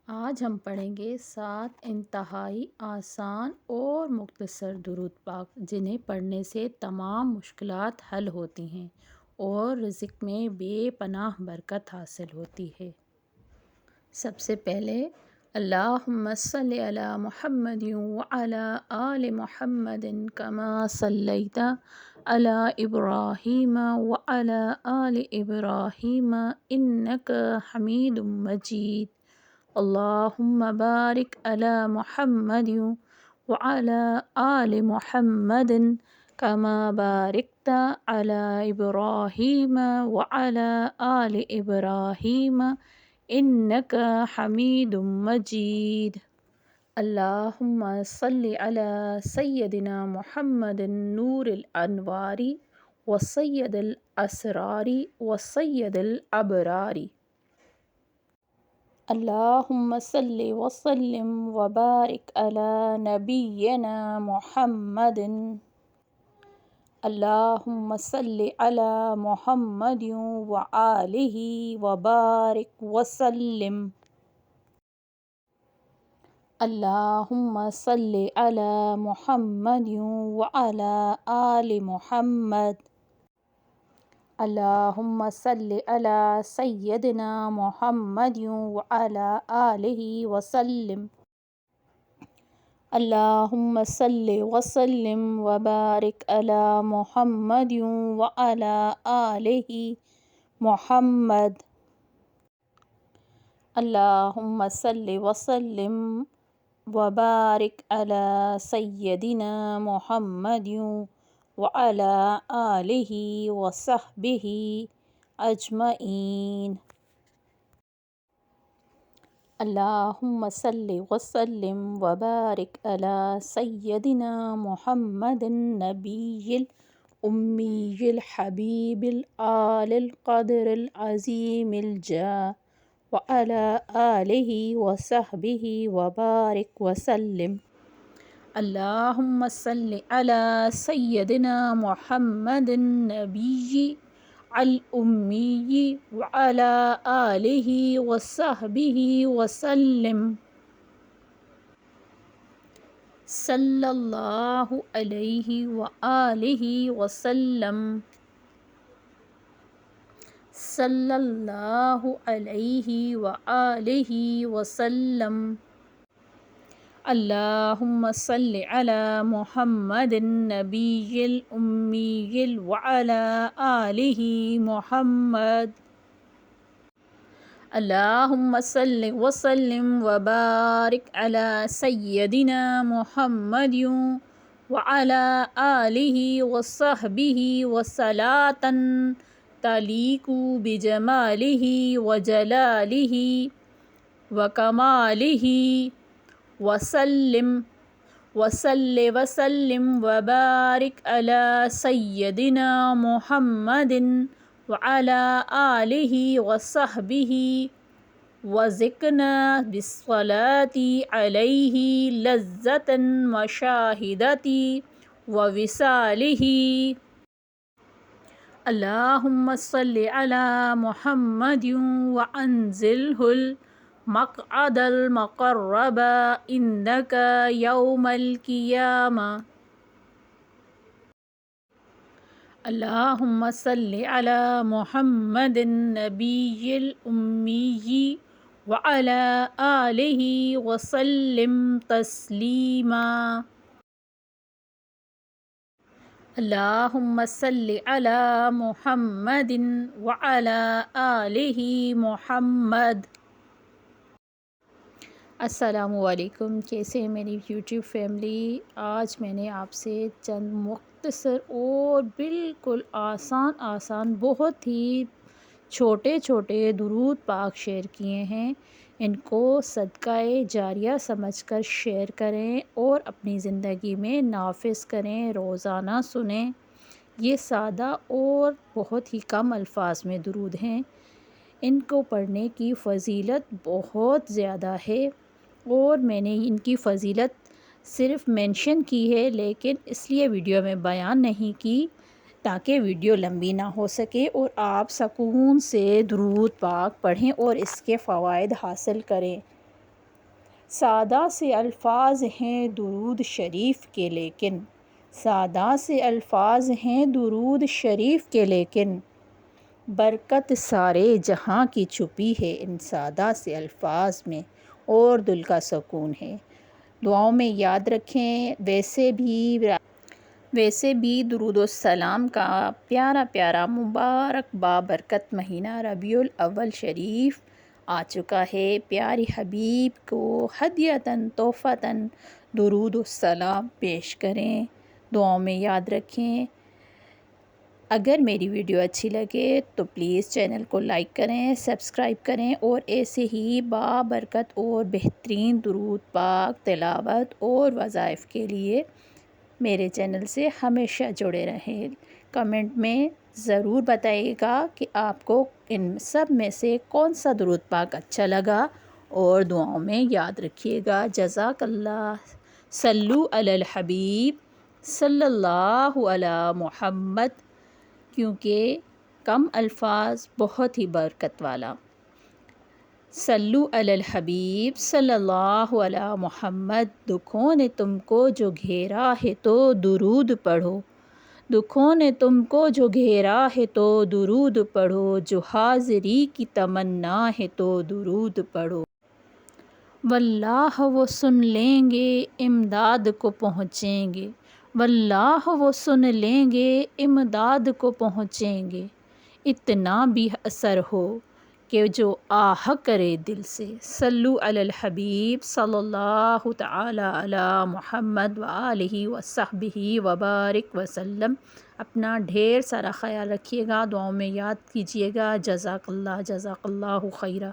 آج ہم پڑھیں گے 7 انتہائی آسان اور مختصر درود پاک جنہیں پڑھنے سے تمام مشکلات حل ہوتی ہیں اور رزق میں بے پناہ برکت حاصل ہوتی ہے۔ سب سے پہلے اللہم صلی علی محمد وعلی آل محمد کما صلیت علی ابراہیم وعلی آل ابراہیم انک حمید مجید۔ اللہم بارک علی محمد وعلی آل محمد کما بارکت علی ابراہیم وعلی آل ابراہیم انک حمید مجید۔ اللہم صلی علی سیدنا محمد نور الانوار وسید الاسرار وسید الابرار۔ اللہم صلی وسلم وبارک علی نبینا محمد۔ اللہم صلی علی محمد وآلہ وبارک وسلم۔ اللہم صلی علی محمد وعلی آل محمد۔ اللہم صلی علی سیدنا محمد وعلی آلہ وسلم۔ اللہم صلی وسلم وبارک علی محمد وعلی آلہ محمد۔ اللہم صلی وسلم وبارک علی سیدنا محمد وعلی آلہ وصحبہ اجمعین۔ اللہم صلی وسلم وبارک علی سیدنا محمد النبی الامی الحبیب العالی القدر العظیم الجاہ وعلی آلہ وصحبہ وبارک وسلم۔ اللہم صلی علی سیدنا محمد النبی الامی وعلی آلہ وصحبہ وسلم۔ صلی اللہ علیہ وآلہ وسلم۔ صلی اللہ علیہ وآلہ وسلم۔ اللہم صلی علی محمد النبی الامی وعلی آلہ محمد۔ اللہم صلی وسلم وبارک علی سیدنا محمد وعلی آلہ وصحبہ وصلاۃ تلیق بجمالہ وجلالہ وکمالہ وسلم۔ وصلی وسلم وبارک علی سیدنا محمد وعلی آلہ وصحبہ وزدنا بالصلاۃ علیہ لذۃ مشاہدۃ ووصالہ۔ اللہم صلی علی محمد وانزلہ المقعد المقرب عندک یوم القیامہ۔ اللہم صلی علی محمد النبی الامی وعلی آلہ وسلم تسلیما۔ اللہم صلی علی محمد وعلی آلہ محمد۔ السلام علیکم، کیسے ہیں میری یوٹیوب فیملی؟ آج میں نے آپ سے چند مختصر اور بالکل آسان بہت ہی چھوٹے چھوٹے درود پاک شیئر کیے ہیں۔ ان کو صدقہ جاریہ سمجھ کر شیئر کریں اور اپنی زندگی میں نافذ کریں، روزانہ سنیں۔ یہ سادہ اور بہت ہی کم الفاظ میں درود ہیں۔ ان کو پڑھنے کی فضیلت بہت زیادہ ہے اور میں نے ان کی فضیلت صرف مینشن کی ہے، لیکن اس لیے ویڈیو میں بیان نہیں کی تاکہ ویڈیو لمبی نہ ہو سکے اور آپ سکون سے درود پاک پڑھیں اور اس کے فوائد حاصل کریں۔ سادہ سے الفاظ ہیں درود شریف کے لیکن، سادہ سے الفاظ ہیں درود شریف کے لیکن، برکت سارے جہاں کی چھپی ہے ان سادہ سے الفاظ میں، اور دل کا سکون ہے۔ دعاؤں میں یاد رکھیں۔ ویسے بھی درود السلام کا پیارا پیارا مبارک بابرکت مہینہ ربیع الاول شریف آ چکا ہے۔ پیارے حبیب کو ہدیۃً تحفۃً درود السلام پیش کریں، دعاؤں میں یاد رکھیں۔ اگر میری ویڈیو اچھی لگے تو پلیز چینل کو لائک کریں، سبسکرائب کریں، اور ایسے ہی بابرکت اور بہترین درود پاک تلاوت اور وظائف کے لیے میرے چینل سے ہمیشہ جڑے رہیں۔ کمنٹ میں ضرور بتائیے گا کہ آپ کو ان سب میں سے کون سا درود پاک اچھا لگا، اور دعاؤں میں یاد رکھیے گا۔ جزاک اللہ۔ صلو علی الحبیب صلی اللہ علی محمد، کیونکہ کم الفاظ بہت ہی برکت والا۔ صلو علی الحبیب صلی اللہ علی محمد، دکھوں نے تم کو جو گھیرا ہے تو درود پڑھو، دکھوں نے تم کو جو گھیرا ہے تو درود پڑھو، جو حاضری کی تمنا ہے تو درود پڑھو۔ واللہ وہ سن لیں گے امداد کو پہنچیں گے، واللہ وہ سن لیں گے امداد کو پہنچیں گے، اتنا بھی اثر ہو کہ جو آہ کرے دل سے۔ صلو علی الحبیب صلی اللہ تعالی علی محمد وآلہ وصحبہ وبارک وسلم۔ اپنا ڈھیر سارا خیال رکھیے گا، دعاؤں میں یاد کیجیے گا۔ جزاک اللہ خیرہ۔